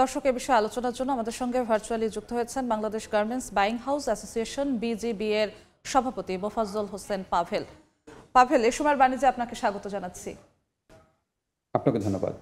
দর্শক এ বিষয়ে আলোচনার জন্য আমাদের সঙ্গে ভার্চুয়ালি যুক্ত হয়েছেন Bangladesh garments buying house association BGB এর সভাপতি মোফাজ্জল হোসেন পাভেল। পাভেল, এ সময়ের বাণিজ্যে আপনাকে স্বাগত জানাচ্ছি। আপনাকে ধন্যবাদ।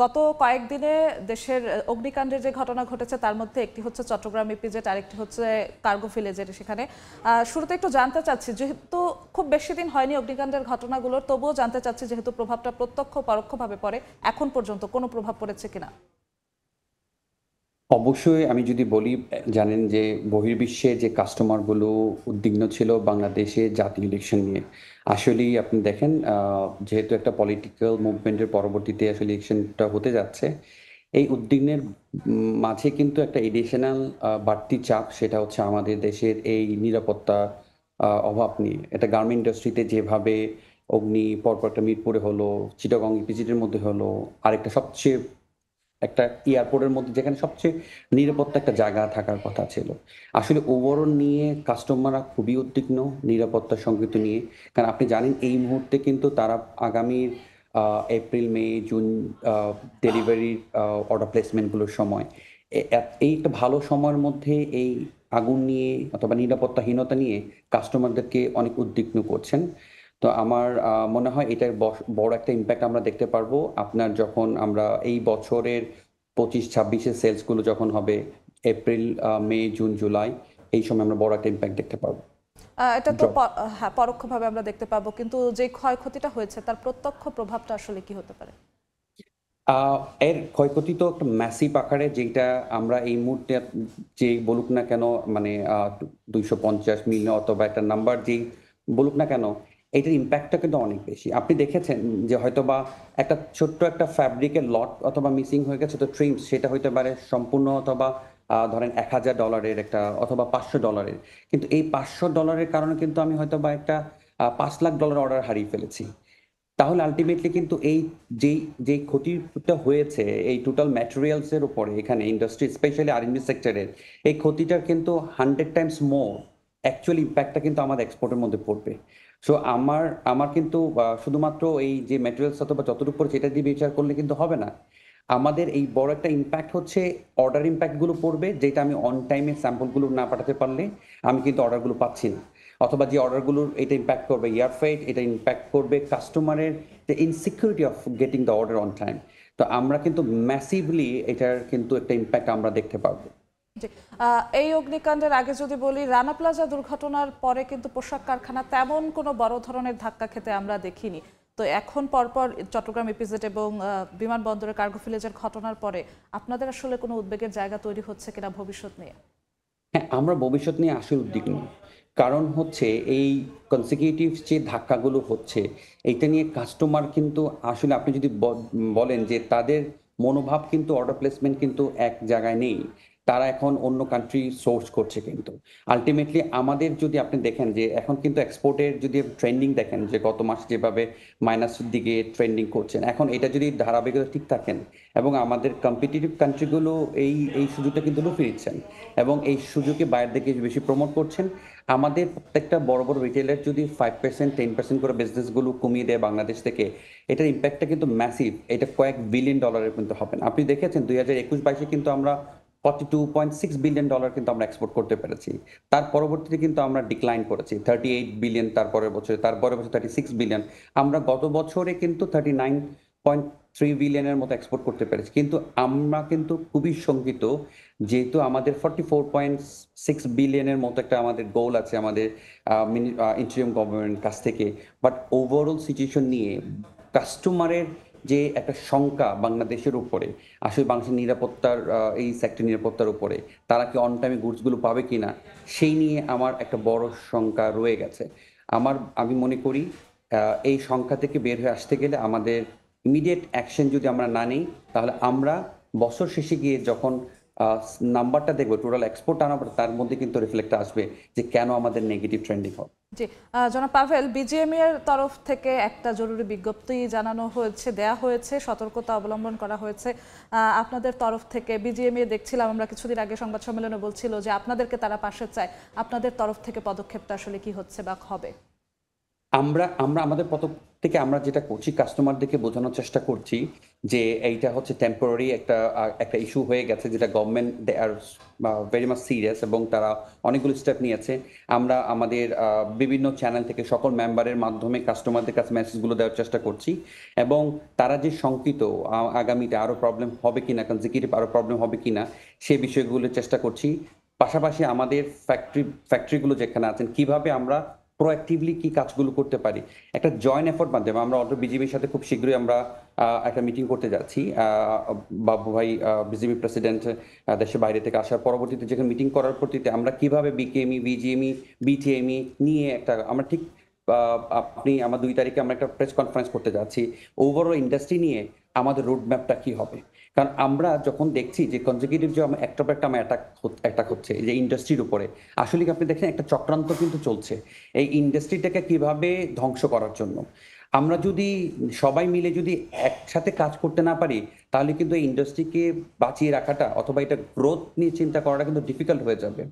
গত কয়েকদিনে দেশের অগ্নিকাণ্ডের যে ঘটনা ঘটেছে তার মধ্যে একটি হচ্ছে চট্টগ্রাম ইপিজেড, আরেকটি হচ্ছে কার্গো ভিলেজের। সেখানে শুরুতে একটু জানতে চাচ্ছি, যেহেতু খুব বেশি দিন হয়নি অগ্নিকাণ্ডের ঘটনাগুলোর, তবুও জানতে চাচ্ছি যেহেতু প্রভাবটা প্রত্যক্ষ পরোক্ষভাবে পড়ে, এখন পর্যন্ত কোনো প্রভাব পড়েছে কিনা? অবশ্যই আমি যদি বলি, জানেন যে বহির্বিশ্বে যে কাস্টমারগুলো উদ্বিগ্ন ছিল বাংলাদেশে জাতীয় ইলেকশন নিয়ে। আসলেই আপনি দেখেন, যেহেতু একটা পলিটিক্যাল মুভমেন্টের পরবর্তীতে আসলে ইলেকশনটা হতে যাচ্ছে, এই উদ্বিগ্নের মাঝে কিন্তু একটা এডিশনাল বাড়তি চাপ, সেটা হচ্ছে আমাদের দেশের এই নিরাপত্তা অভাব নিয়ে। এটা গার্মেন্ট ইন্ডাস্ট্রিতে যেভাবে অগ্নি পরপর একটা মিরপুরে হলো, চিটাগং ইপিজেডের মধ্যে হলো, আরেকটা সবচেয়ে একটা এয়ারপোর্টের মধ্যে যেখানে সবচেয়ে নিরাপত্তা একটা জায়গা থাকার কথা ছিল। আসলে ওভারঅল নিয়ে কাস্টমাররা খুবই উদ্বিগ্ন নিরাপত্তা সংক্রান্ত নিয়ে। কারণ আপনি জানেন এই মুহূর্তে কিন্তু তারা আগামীর এপ্রিল, মে, জুন ডেলিভারির অর্ডার প্লেসমেন্টগুলোর সময় এই একটা ভালো সময়ের মধ্যে এই আগুন নিয়ে অথবা নিরাপত্তাহীনতা নিয়ে কাস্টমারদেরকে অনেক উদ্বিগ্ন করছেন। তো আমার মনে হয় এটার বড় একটা ইম্প্যাক্ট আমরা দেখতে পারবো আপনার যখন আমরা এই বছরের 25-26-এর সেলসগুলো যখন হবে এপ্রিল, মে, জুন, জুলাই, এই সময় আমরা বড় একটা ইম্প্যাক্ট দেখতে পারবো। এটা তো ড্রপ হ্যাঁ, পরোক্ষভাবে আমরা দেখতে পাবো, কিন্তু যে ক্ষয়ক্ষতিটা হয়েছে তার প্রত্যক্ষ প্রভাবটা আসলে কি হতে পারে? এর ক্ষয়ক্ষতি তো একটা ম্যাসিভ আকারে, যেটা আমরা এই মুহূর্তে যে বলুক না কেন, মানে 250 মিলিয়ন অথবা একটা নাম্বার যেই বলুক না কেন, এটার ইম্প্যাক্টটা কিন্তু অনেক বেশি। আপনি দেখেছেন যে হয়তোবা একটা ছোট্ট একটা ফ্যাব্রিকের লট অথবা মিসিং হয়ে গেছে, তো ট্রিমস সেটা হইতে পারে সম্পূর্ণ, অথবা ধরেন $1000 একটা অথবা $500। কিন্তু এই $500 কারণে কিন্তু আমি হয়তোবা একটা $5 লাখ অর্ডার হারিয়ে ফেলেছি। তাহলে আল্টিমেটলি কিন্তু এই যেই ক্ষতিটা হয়েছে এই টোটাল ম্যাটেরিয়ালস এর উপরে, এখানে ইন্ডাস্ট্রি স্পেশালি আর&বি সেক্টরের এই ক্ষতিটার কিন্তু 100 টাইমস মোর অ্যাকচুয়ালি ইম্প্যাক্টটা কিন্তু আমাদের এক্সপোর্টের মধ্যে পড়বে। সো আমার আমার কিন্তু শুধুমাত্র এই যে ম্যাটেরিয়ালস অথবা যতটুকু পড়ছে এটা দিয়ে বিচার করলে কিন্তু হবে না। আমাদের এই বড় একটা ইম্প্যাক্ট হচ্ছে অর্ডার ইম্প্যাক্টগুলো পড়বে, যেটা আমি অন টাইমে স্যাম্পলগুলো না পাঠাতে পারলে আমি কিন্তু অর্ডারগুলো পাচ্ছি না। অথবা যে অর্ডারগুলোর এটা ইম্প্যাক্ট করবে এয়ার ফ্রেট, এটা ইম্প্যাক্ট করবে কাস্টমারের যে insecurity of getting the order on time. তো আমরা কিন্তু ম্যাসিভলি এটার কিন্তু একটা ইম্প্যাক্ট আমরা দেখতে পারবো। জি। এই অগ্নিকাণ্ডের আগে যদি বলি, রানা প্লাজা দুর্ঘটনার পরে কিন্তু পোশাক কারখানা তেমন কোনো বড় ধরনের ধাক্কা খেতে আমরা দেখিনি। তো এখন পরপর চট্টগ্রাম ইপিজেড এবং বিমানবন্দরের কার্গো ভিলেজের ঘটনার পরে আপনাদের আসলে কোনো উদ্বেগের জায়গা তৈরি হচ্ছে কিনা ভবিষ্যৎ নিয়ে? হ্যাঁ, আমরা ভবিষ্যৎ নিয়ে আসলে উদ্বিগ্ন। কারণ হচ্ছে এই কনসিকিউটিভ যে ধাক্কাগুলো হচ্ছে, এইটা নিয়ে কাস্টমার কিন্তু আসলে আপনি যদি বলেন যে তাদের মনোভাব কিন্তু অর্ডার প্লেসমেন্ট কিন্তু এক জায়গায় নেই। তারা এখন অন্য কান্ট্রি সোর্স করছে কিন্তু। আল্টিমেটলি আমাদের যদি আপনি দেখেন যে এখন কিন্তু এক্সপোর্টের যদি ট্রেন্ডিং দেখেন যে গত মাস যেভাবে মাইনাসের দিকে ট্রেন্ডিং করছেন, এখন এটা যদি ধারাবাহিকতা ঠিক থাকেন এবং আমাদের কম্পিটিটিভ কান্ট্রিগুলো এই সুযোগটা কিন্তু লুফে নিচ্ছেন এবং এই সুযোগে বাইরের দিকে বেশি প্রমোট করছেন। আমাদের প্রত্যেকটা বড় বড় রিটেলার যদি 5%, 10% করে বিজনেসগুলো কমিয়ে দেয় বাংলাদেশ থেকে, এটার ইম্প্যাক্টটা কিন্তু ম্যাসিভ। এটা কয়েক বিলিয়ন ডলারের কিন্তু হবে না। আপনি দেখেছেন 2021-22-এ কিন্তু আমরা $42.6 বিলিয়ন কিন্তু আমরা এক্সপোর্ট করতে পেরেছি। তার পরবর্তীতে কিন্তু আমরা ডিক্লাইন করেছি 38 বিলিয়ন, তারপরের বছরে, তারপরের বছর 36 বিলিয়ন। আমরা গত বছরে কিন্তু 39.3 বিলিয়নের মতো এক্সপোর্ট করতে পেরেছি। কিন্তু আমরা কিন্তু খুবই শঙ্কিত, যেহেতু আমাদের 44.6 বিলিয়নের মতো একটা আমাদের গোল আছে আমাদের ইন্টারিম গভর্নমেন্ট কাছ থেকে। বাট ওভারঅল সিচুয়েশন নিয়ে কাস্টমারের যে একটা শঙ্কা বাংলাদেশের উপরে, আসলে বাংলাদেশের নিরাপত্তার এই সেক্টর নিরাপত্তার উপরে তারা কি অন টাইমে গুডসগুলো পাবে কিনা, সেই নিয়ে আমার একটা বড় শঙ্কা রয়ে গেছে। আমি মনে করি এই সংখ্যা থেকে বের হয়ে আসতে গেলে আমাদের ইমিডিয়েট অ্যাকশন যদি আমরা না নিই, তাহলে আমরা বছর শেষে গিয়ে যখন নাম্বারটা দেখবো টোটাল এক্সপোর্ট আনার পর, তার মধ্যে কিন্তু রিফ্লেক্ট আসবে যে কেন আমাদের নেগেটিভ ট্রেন্ডিং হয়। জি। জনাব পাভেল, বিজিএমইএ এর তরফ থেকে একটা জরুরি বিজ্ঞপ্তি জানানো হয়েছে, দেয়া হয়েছে, সতর্কতা অবলম্বন করা হয়েছে আপনাদের তরফ থেকে। বিজিএমইএ দেখছিলাম আমরা কিছুদিন আগে সংবাদ সম্মেলনে বলছিল যে আপনাদেরকে তারা পাশে চায়। আপনাদের তরফ থেকে পদক্ষেপটা আসলে কি হচ্ছে বা হবে? আমরা আমরা আমাদের পক্ষ থেকে আমরা যেটা করছি কাস্টমারদেরকে বোঝানোর চেষ্টা করছি যে এইটা হচ্ছে টেম্পোরারি একটা ইস্যু হয়ে গেছে যেটা government they are very much serious এবং তারা অনেকগুলো স্টেপ নিয়েছে। আমরা আমাদের বিভিন্ন চ্যানেল থেকে সকল মেম্বারের মাধ্যমে কাস্টমারদের কাছে মেসেজগুলো দেওয়ার চেষ্টা করছি এবং তারা যে শঙ্কিত আগামীতে আরও প্রবলেম হবে কিনা, কনজিকিউটিভ আরও প্রবলেম হবে কিনা সে বিষয়গুলো চেষ্টা করছি। পাশাপাশি আমাদের ফ্যাক্টরিগুলো যেখানে আছেন কিভাবে আমরা প্রোঅ্যাক্টিভলি কি কাজগুলো করতে পারি একটা জয়েন্ট এফোর্ট মাধ্যমে আমরা অটো বিজিবির সাথে খুব শীঘ্রই আমরা একটা মিটিং করতে যাচ্ছি। বাবু ভাই বিজিবি প্রেসিডেন্ট দেশের বাইরে থেকে আসার পরবর্তীতে যেখানে মিটিং করার পরবর্তীতে আমরা কিভাবে বিকেএমই বিজিএমই বিটিএমই নিয়ে একটা আমরা ঠিক আপনি আমার 2 তারিখে আমরা একটা প্রেস কনফারেন্স করতে যাচ্ছি ওভারঅল ইন্ডাস্ট্রি নিয়ে আমাদের রোড ম্যাপটা কি হবে। কারণ আমরা যখন দেখছি যে কনজিকিউটিভ যে একটার পর একটা আমার অ্যাটাক হচ্ছে যে ইন্ডাস্ট্রির উপরে, আসলে কি আপনি দেখেন একটা চক্রান্ত কিন্তু চলছে এই ইন্ডাস্ট্রিটাকে কিভাবে ধ্বংস করার জন্য। আমরা যদি সবাই মিলে যদি একসাথে কাজ করতে না পারি তাহলে কিন্তু এই ইন্ডাস্ট্রিকে বাঁচিয়ে রাখাটা অথবা এটা গ্রোথ নিয়ে চিন্তা করাটা কিন্তু ডিফিকাল্ট হয়ে যাবে।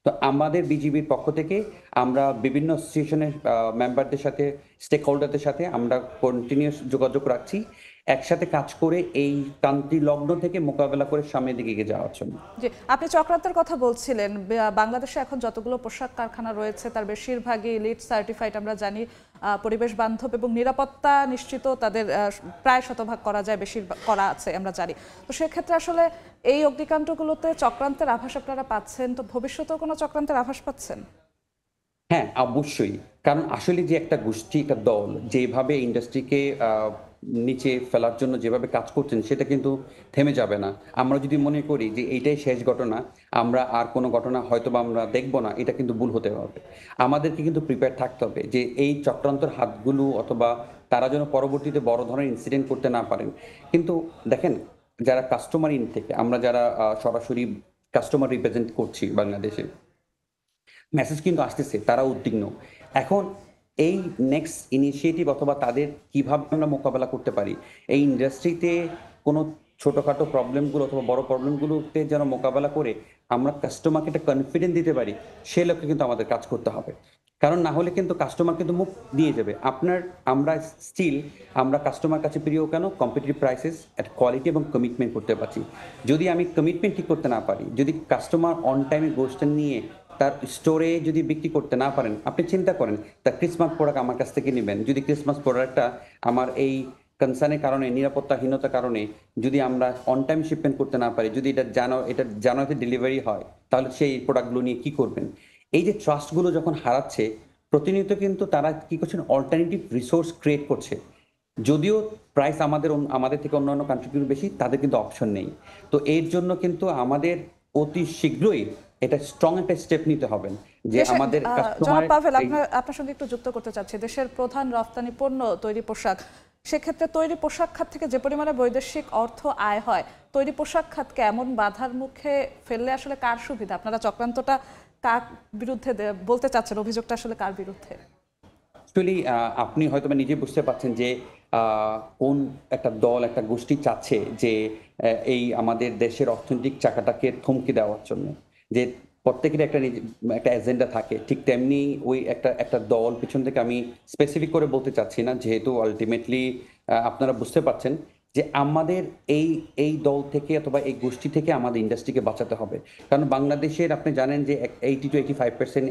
তো আমাদের বিজিবির পক্ষ থেকে আমরা বিভিন্ন অ্যাসোসিয়েশনের মেম্বারদের সাথে স্টেক হোল্ডারদের সাথে আমরা কন্টিনিউয়াস যোগাযোগ রাখছি একসাথে কাজ করে এই ক্রান্তি লগ্ন থেকে মোকাবেলা করে সামনের দিকে এগিয়ে যাওয়ার জন্য। জি, আপনি চক্রান্তের কথা বলছিলেন। বাংলাদেশে এখন যতগুলো পোশাক কারখানা রয়েছে তার বেশিরভাগই লিড সার্টিফাইড, আমরা জানি পরিবেশ বান্ধব এবং নিরাপত্তা নিশ্চিত তাদের প্রায় শতভাগ করা যায়, বেশি করা আছে আমরা জানি। তো সেক্ষেত্রে আসলে এই অগ্নিকাণ্ডগুলোতে চক্রান্তের আভাস আপনারা পাচ্ছেন, তো ভবিষ্যতেও কোনো চক্রান্তের আভাস পাচ্ছেন? হ্যাঁ, অবশ্যই। কারণ আসলে যে একটা গোষ্ঠী, একটা দল যেভাবে ইন্ডাস্ট্রিকে নিচে ফেলার জন্য যেভাবে কাজ করছেন সেটা কিন্তু থেমে যাবে না। আমরা যদি মনে করি যে এইটাই শেষ ঘটনা, আমরা আর কোনো ঘটনা হয়তোবা আমরা দেখব না, এটা কিন্তু ভুল হতে হবে। আমাদেরকে কিন্তু প্রিপেয়ার থাকতে হবে যে এই চক্রান্তর হাতগুলো অথবা তারা যেন পরবর্তীতে বড় ধরনের ইনসিডেন্ট করতে না পারেন। কিন্তু দেখেন যারা কাস্টমার ইন থেকে আমরা যারা সরাসরি কাস্টমার রিপ্রেজেন্ট করছি বাংলাদেশে মেসেজ কিন্তু আসতেছে তারা উদ্বিগ্ন। এখন এই নেক্সট ইনিশিয়েটিভ অথবা তাদের কিভাবে আমরা মোকাবেলা করতে পারি এই ইন্ডাস্ট্রিতে কোনো ছোটখাটো প্রবলেমগুলো অথবা বড় প্রবলেমগুলোতে যেন মোকাবেলা করে আমরা কাস্টমারকে একটা কনফিডেন্স দিতে পারি সে লক্ষ্যে কিন্তু আমাদের কাজ করতে হবে। কারণ না হলে কিন্তু কাস্টমার কিন্তু মুখ দিয়ে যাবে আপনার। আমরা স্টিল আমরা কাস্টমার কাছে প্রিয় কেন কম্পিটিটিভ প্রাইসেস এট কোয়ালিটি এবং কমিটমেন্ট করতে পারছি। যদি আমি কমিটমেন্ট ঠিক করতে না পারি, যদি কাস্টমার অন টাইমে গোষ্ঠী নিয়ে তার স্টোরে যদি বিক্রি করতে না পারেন, আপনি চিন্তা করেন তার ক্রিসমাস প্রোডাক্ট আমার কাছ থেকে নেবেন, যদি ক্রিসমাস প্রোডাক্টটা আমার এই কনসার্নের কারণে নিরাপত্তাহীনতার কারণে যদি আমরা অন টাইম শিপমেন্ট করতে না পারি, যদি এটা জানুয়ারিতে ডেলিভারি হয় তাহলে সেই প্রোডাক্টগুলো নিয়ে কি করবেন। এই যে ট্রাস্টগুলো যখন হারাচ্ছে প্রতিনিয়ত কিন্তু তারা কি করছেন অল্টারনেটিভ রিসোর্স ক্রিয়েট করছে। যদিও প্রাইস আমাদের থেকে অন্যান্য কান্ট্রিগুলো বেশি, তাদের কিন্তু অপশন নেই। তো এর জন্য কিন্তু আমাদের অতি শীঘ্রই এটা স্ট্রং একটা স্টেপ নিতে হবে যে আমাদের জনাব পাভেল, আপনার সঙ্গে একটু যুক্ত করতে চাচ্ছি। দেশের প্রধান রপ্তানি পণ্য তৈরি পোশাক, সেক্ষেত্রে তৈরি পোশাক খাত থেকে যে পরিমাণে বৈদেশিক অর্থ আয় হয়, তৈরি পোশাক খাতকে এমন বাধার মুখে ফেললে আসলে কার সুবিধা? আপনারা চক্রান্তটা কার বিরুদ্ধে বলতে চাচ্ছেন, অভিযোগটা আসলে কার বিরুদ্ধে? অ্যাকচুয়ালি আপনি হয়তো নিজে বুঝতে পারছেন যে কোন একটা দল একটা গোষ্ঠী চাচ্ছে যে এই আমাদের দেশের অর্থনৈতিক চাকাটাকে থমকে দেওয়ার জন্য, যে প্রত্যেকের একটা এজেন্ডা থাকে। ঠিক তেমনি ওই একটা দল পিছন থেকে আমি স্পেসিফিক করে বলতে চাচ্ছি না, যেহেতু আলটিমেটলি আপনারা বুঝতে পারছেন যে আমাদের এই দল থেকে অথবা এই গোষ্ঠী থেকে আমাদের ইন্ডাস্ট্রিকে বাঁচাতে হবে। কারণ বাংলাদেশের আপনি জানেন যে 80-85%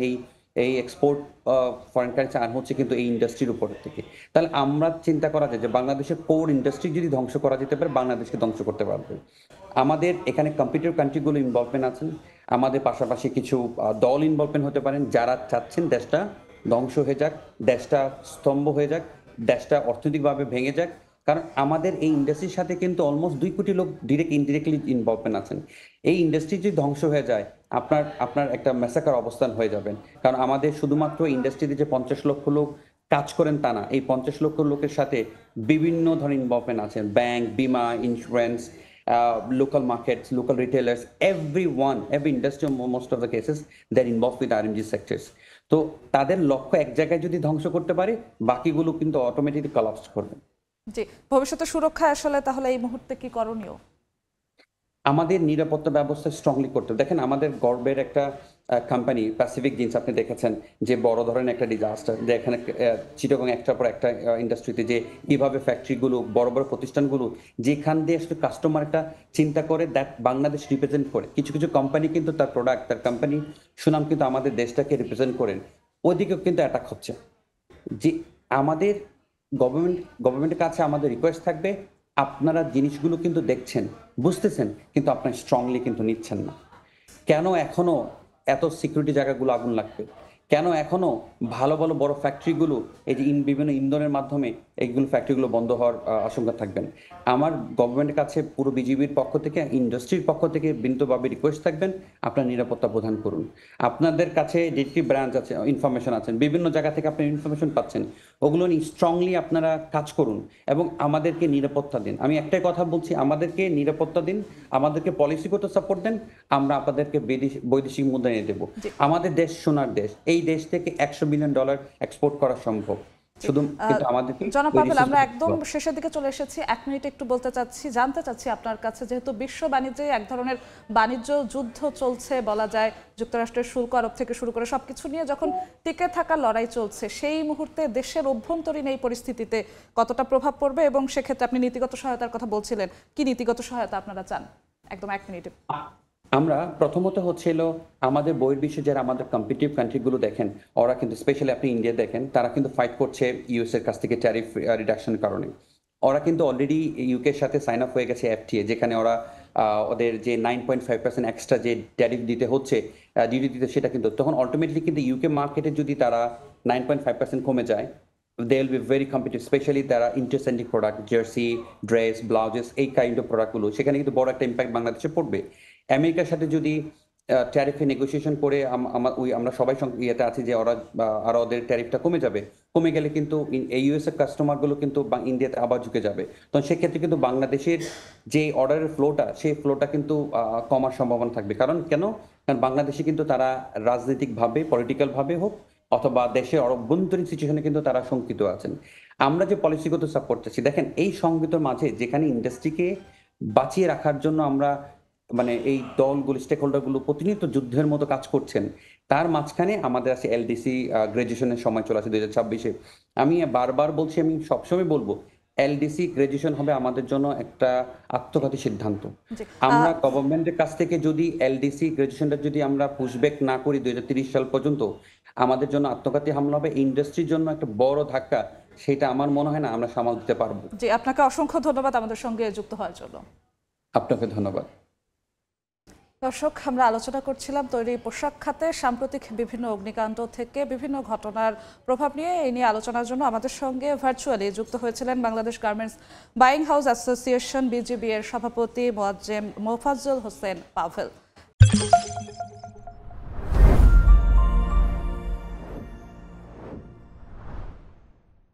এই এক্সপোর্ট ফরেন কারেন্সি আর্ন হচ্ছে কিন্তু এই ইন্ডাস্ট্রির উপর থেকে। তাহলে আমরা চিন্তা করা যায় যে বাংলাদেশের কোর ইন্ডাস্ট্রি যদি ধ্বংস করা যেতে পারে বাংলাদেশকে ধ্বংস করতে পারবে। আমাদের এখানে কম্পিটিটিভ কান্ট্রিগুলো ইনভলভমেন্ট আছেন, আমাদের পাশাপাশি কিছু দল ইনভলভমেন্ট হতে পারেন যারা চাচ্ছেন দেশটা ধ্বংস হয়ে যাক, দেশটা স্তম্ভ হয়ে যাক, দেশটা অর্থনৈতিকভাবে ভেঙে যাক। কারণ আমাদের এই ইন্ডাস্ট্রির সাথে কিন্তু অলমোস্ট 2 কোটি লোক ডিরেক্ট ইনডিরেক্টলি ইনভলভমেন্ট আছেন। এই ইন্ডাস্ট্রি যদি ধ্বংস হয়ে যায় আপনার একটা ম্যাসাকার অবস্থান হয়ে যাবেন। কারণ আমাদের শুধুমাত্র ইন্ডাস্ট্রিতে যে 50 লক্ষ লোক কাজ করেন তা না, এই 50 লক্ষ লোকের সাথে বিভিন্ন ধরনের ইনভলভমেন্ট আছেন, ব্যাংক, বিমা, insurance, local markets, local retailers, every industry, most of the cases, they're involved with RMG sectors. তো তাদের লক্ষ্য এক জায়গায় যদি ধ্বংস করতে পারে বাকিগুলো কিন্তু অটোমেটিকলি কলাপস করবে। জি, ভবিষ্যতে সুরক্ষা আসলে তাহলে এই মুহূর্তে কি করণীয়? আমাদের নিরাপত্তা ব্যবস্থা স্ট্রংলি করতে দেখেন আমাদের গর্বের একটা কোম্পানি প্যাসিফিক জিন্স আপনি দেখেছেন যে বড় ধরনের একটা ডিজাস্টার, যে এখানে চিটাগং একটার পর একটা ইন্ডাস্ট্রিতে যে কিভাবে ফ্যাক্টরিগুলো বড় বড় প্রতিষ্ঠানগুলো যেখান দিয়ে আসলে কাস্টমার একটা চিন্তা করে দ্যাট বাংলাদেশ রিপ্রেজেন্ট করে, কিছু কিছু কোম্পানি কিন্তু তার প্রোডাক্ট তার কোম্পানি সুনাম কিন্তু আমাদের দেশটাকে রিপ্রেজেন্ট করেন, ওইদিকেও কিন্তু অ্যাটাক হচ্ছে। যে আমাদের গভর্নমেন্টের কাছে আমাদের রিকোয়েস্ট থাকবে, আপনারা জিনিসগুলো কিন্তু দেখছেন, বুঝতেছেন, কিন্তু আপনারা স্ট্রংলি কিন্তু নিচ্ছেন না। কেন এখনো এত সিকিউরিটি জায়গাগুলো আগুন লাগবে? কেন এখনো ভালো ভালো বড় ফ্যাক্টরিগুলো এই যে বিভিন্ন ইন্ধনের মাধ্যমে এইগুলো ফ্যাক্টরিগুলো বন্ধ হওয়ার আশঙ্কা থাকবেন? আমার গভর্নমেন্টের কাছে পুরো বিজিবির পক্ষ থেকে, ইন্ডাস্ট্রির পক্ষ থেকে বিনীতভাবে রিকোয়েস্ট থাকবেন, আপনারা নিরাপত্তা প্রদান করুন। আপনাদের কাছে ডিটেকটিভ ব্রাঞ্চ আছে, ইনফরমেশন আছেন, বিভিন্ন জায়গা থেকে আপনি ইনফরমেশন পাচ্ছেন, ওগুলো নিয়ে স্ট্রংলি আপনারা কাজ করুন এবং আমাদেরকে নিরাপত্তা দিন। আমি একটাই কথা বলছি, আমাদেরকে নিরাপত্তা দিন, আমাদেরকে পলিসিগত সাপোর্ট দেন, আমরা আপনাদেরকে বৈদেশিক মুদ্রা এনে দেবো। আমাদের দেশ সোনার দেশ, এই দেশ থেকে $100 বিলিয়ন এক্সপোর্ট করা সম্ভব, শুধু কিন্তু আমাদেরকে জনাব পাভেল, আমরা একদম শেষের দিকে চলে এসেছি। 1 মিনিট একটু জানতে চাচ্ছি আপনার কাছে, যেহেতু বিশ্ব বাণিজ্যে এক ধরনের বাণিজ্য যুদ্ধ চলছে বলা যায়, যুক্তরাষ্ট্রের শুল্ক আরোপ থেকে শুরু করে সবকিছু নিয়ে যখন টিকে থাকার লড়াই চলছে, সেই মুহূর্তে দেশের অভ্যন্তরীণ এই পরিস্থিতিতে কতটা প্রভাব পড়বে, এবং সেক্ষেত্রে আপনি নীতিগত সহায়তার কথা বলছিলেন, কি নীতিগত সহায়তা আপনারা চান? একদম 1 মিনিটে। আমরা প্রথমত হচ্ছিল আমাদের বহির্বিশ্বে যারা আমাদের কম্পিটিটিভ কান্ট্রিগুলো দেখেন, ওরা কিন্তু স্পেশালি আপনি ইন্ডিয়া দেখেন, তারা কিন্তু ফাইট করছে ইউএস এর কাছ থেকে ট্যারিফ রিডাকশনের কারণে। ওরা কিন্তু অলরেডি ইউকে এর সাথে সাইন আপ হয়ে গেছে এফটিএ, যেখানে ওরা ওদের যে 9.5% এক্সট্রা যে ট্যারিফ দিতে হচ্ছে, ডিউটি দিতে, সেটা কিন্তু তখন আলটিমেটলি কিন্তু ইউকে মার্কেটে যদি তারা 9.5% কমে যায়, they will be very competitive, especially তারা ইন্টারসেন্টিক প্রোডাক্ট, জার্সি, ড্রেস, ব্লাউজেস, এই কাইন্ড অফ প্রোডাক্টগুলো, সেখানে কিন্তু বড় একটা ইম্প্যাক্ট বাংলাদেশে পড়বে। আমেরিকার সাথে যদি ট্যারিফে নেগোসিয়েশন করে আমরা সবাই ইয়েতে আছি যে ওরা আর ওদের ট্যারিফটা কমে যাবে, কমে গেলে কিন্তু এই ইউএস এর কাস্টমারগুলো কিন্তু ইন্ডিয়াতে আবার ঝুঁকে যাবে। তো সেক্ষেত্রে কিন্তু বাংলাদেশের যে অর্ডারের ফ্লোটা, সেই ফ্লোটা কিন্তু কমার সম্ভাবনা থাকবে। কারণ বাংলাদেশে কিন্তু তারা রাজনৈতিকভাবে, পলিটিক্যালভাবে হোক অথবা দেশের অভ্যন্তরীণ সিচুয়েশনে কিন্তু তারা শঙ্কিত আছেন। আমরা যে পলিসিগত সাপোর্ট চাচ্ছি, দেখেন এই সংগীতের মাঝে যেখানে ইন্ডাস্ট্রিকে বাঁচিয়ে রাখার জন্য আমরা মানে এই দলগুলো, স্টেক হোল্ডারগুলো প্রতিনিয়ত যুদ্ধের মতো কাজ করছেন, তার মাঝখানে আমাদের আছে এলডিসি গ্রাজুয়েশনের সময় চলে আসে 2026-এ। আমি বারবার বলছি, আমি সবসময় বলবো, এলডিসি গ্রাজুয়েশন হবে আমাদের জন্য একটা আত্মঘাতী সিদ্ধান্ত। আমরা গভর্নমেন্টের কাছ থেকে যদি এলডিসি গ্রাজুয়েশনটা যদি আমরা পুশব্যাক না করি 2030 সাল পর্যন্ত, আমাদের জন্য আত্মঘাতী হামলা হবে, ইন্ডাস্ট্রির জন্য একটা বড় ধাক্কা, সেটা আমার মনে হয় না আমরা সামাল দিতে পারবো। জি, আপনাকে অসংখ্য ধন্যবাদ আমাদের সঙ্গে যুক্ত হওয়ার জন্য। আপনাকে ধন্যবাদ। দর্শক, আমরা আলোচনা করছিলাম তৈরি পোশাক খাতে সাম্প্রতিক বিভিন্ন অগ্নিকাণ্ড থেকে বিভিন্ন ঘটনার প্রভাব নিয়ে। এই নিয়ে আলোচনার জন্য আমাদের সঙ্গে ভার্চুয়ালি যুক্ত হয়েছিলেন Bangladesh garments buying house association BGB এর সভাপতি মোয়াজ্জেম মোফাজ্জল হোসেন পাভেল।